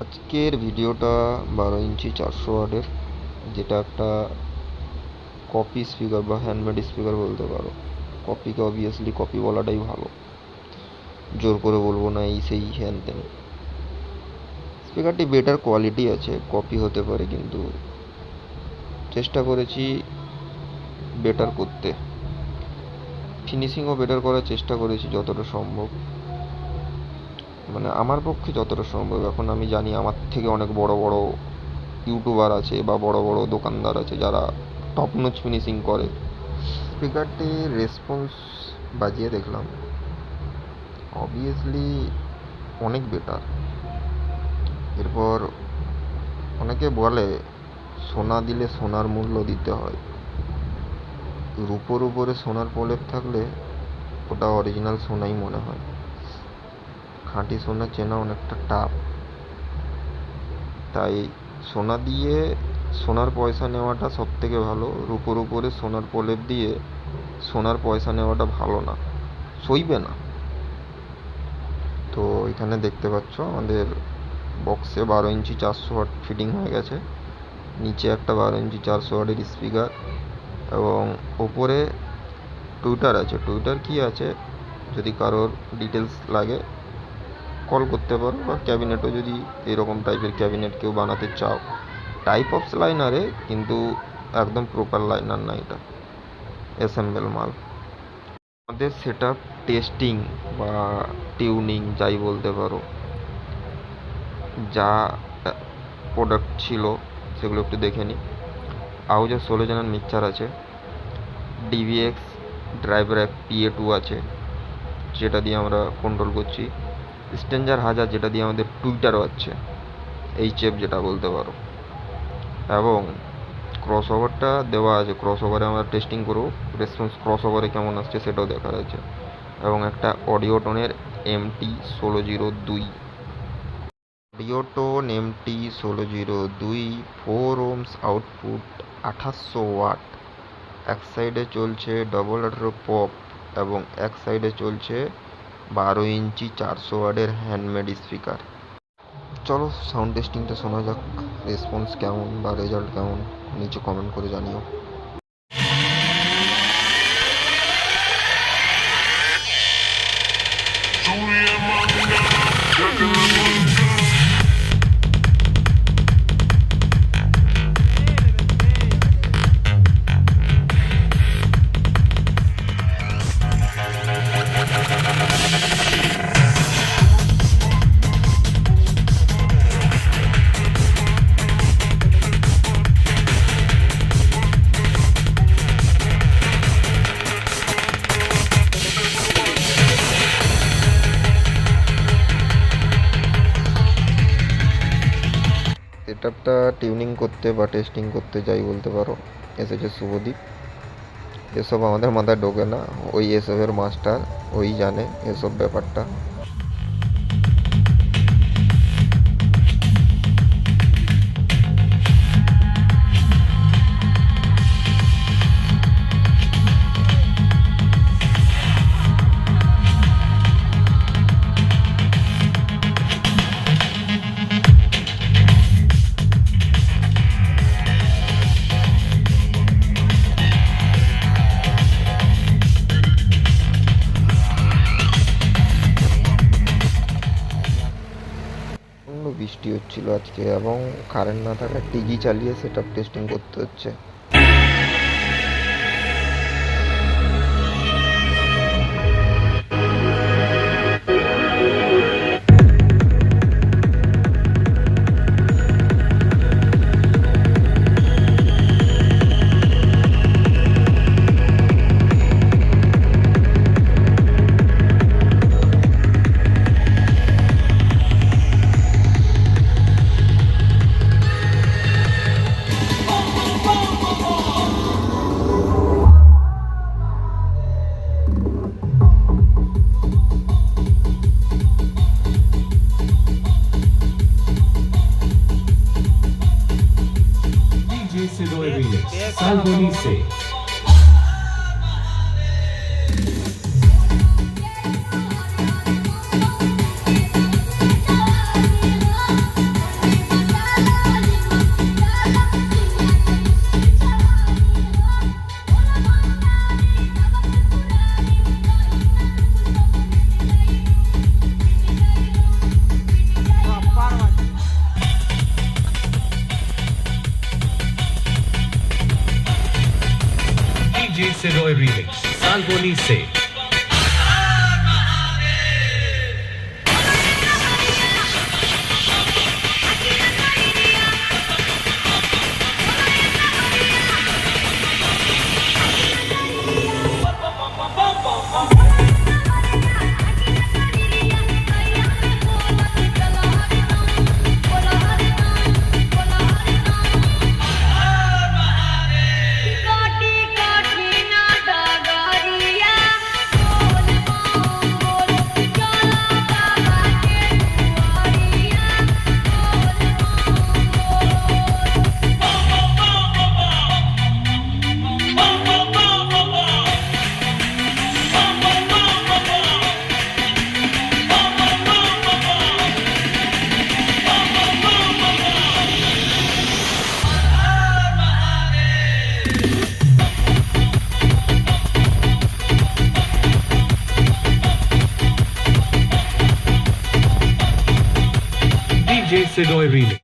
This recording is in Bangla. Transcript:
আজকের ভিডিওটা 12 ইঞ্চি 400 ওয়াটের, যেটা একটা কপি স্পিকার বা হ্যান্ডমেড স্পিকার বলতে পারো। কপিকে অবভিয়াসলি কপি বলাটাই ভালো, জোর করে বলবো না এই সেই হ্যান তেন। স্পিকারটি বেটার কোয়ালিটি আছে, কপি হতে পারে, কিন্তু চেষ্টা করেছি বেটার করতে, ফিনিশিংও বেটার করার চেষ্টা করেছি যতটা সম্ভব, মানে আমার পক্ষে যতটা সম্ভব। এখন আমি জানি আমার থেকে অনেক বড় বড় ইউটিউবার আছে বা বড় বড় দোকানদার আছে যারা টপ নচ ফিনিশিং করে। স্পিকারটির রেসপন্স বাজিয়ে দেখলাম, অবভিয়াসলি অনেক বেটার। এরপর অনেকে বলে সোনা দিলে সোনার মূল্য দিতে হয়, রূপোর উপরে সোনার প্রলেপ থাকলে ওটা অরিজিনাল সোনাই মনে হয়। খাঁটি সোনা চেনা অনেকটা টাফ, তাই সোনা দিয়ে সোনার পয়সা নেওয়াটা সব থেকে ভালো। রূপোর উপরে সোনার প্রলেপ দিয়ে সোনার পয়সা নেওয়াটা ভালো না, সইবে না। তো এখানে দেখতে পাচ্ছ আমাদের বক্সে 12 ইঞ্চি 400 ওয়াট ফিটিং হয়ে গেছে। নিচে একটা 12 ইঞ্চি 400 ওয়াটের স্পিকার এবং ওপরে টুইটার আছে। টুইটার কি আছে, যদি কারোর ডিটেলস লাগে কল করতে পারো, বা ক্যাবিনেটও যদি এরকম টাইপের ক্যাবিনেট কেউ বানাতে চাও, টাইপ অফ লাইনারে, কিন্তু একদম প্রপার লাইনার না, এটা অ্যাসেম্বল মাল। আমাদের সেট আপ টেস্টিং বা টিউনিং যাই বলতে পারো, যা প্রোডাক্ট ছিল সেগুলো একটু দেখে নিই। আউজের 16 চ্যানেল মিক্সচার আছে, ডিভিএক্স ড্রাইভার এক PA2 আছে, যেটা দিয়ে আমরা কন্ট্রোল করছি। স্ট্রেঞ্জার 1000, যেটা দিয়ে আমাদের টুইটারও আছে, HF যেটা বলতে পারো। এবং ক্রস ওভারটা দেওয়া আছে, ক্রস ওভারে আমরা টেস্টিং করবো, রেসপন্স ক্রস ওভারে কেমন আসছে সেটাও দেখার আছে। এবং একটা অডিওটনের MT1602, Audiotone MT1602, 4 ohms output, 2800 watt. এক সাইডে চলছে 18 পপ এবং এক সাইডে চলছে 12 ইঞ্চি 400 ওয়াটের হ্যান্ডমেড স্পিকার। চলো সাউন্ড টেস্টিংটা শোনা যাক, রেসপন্স কেমন বা রেজাল্ট কেমন নিচে কমেন্ট করে জানিও। সেটআপটা টিউনিং করতে বা টেস্টিং করতে যাই বলতে পারো এসেছে শুভদীপ। এসব আমাদের মাথায় ঢোকে না, ওই এসবের মাস্টার, ওই জানে এসব ব্যাপারটা। বৃষ্টি হচ্ছিল আজকে এবং কারেন্ট না থাকায় টিজি চালিয়ে সেটআপ টেস্টিং করতে হচ্ছে। Salvonice. Siroy remix, Salboni se. DJ Siroy remix.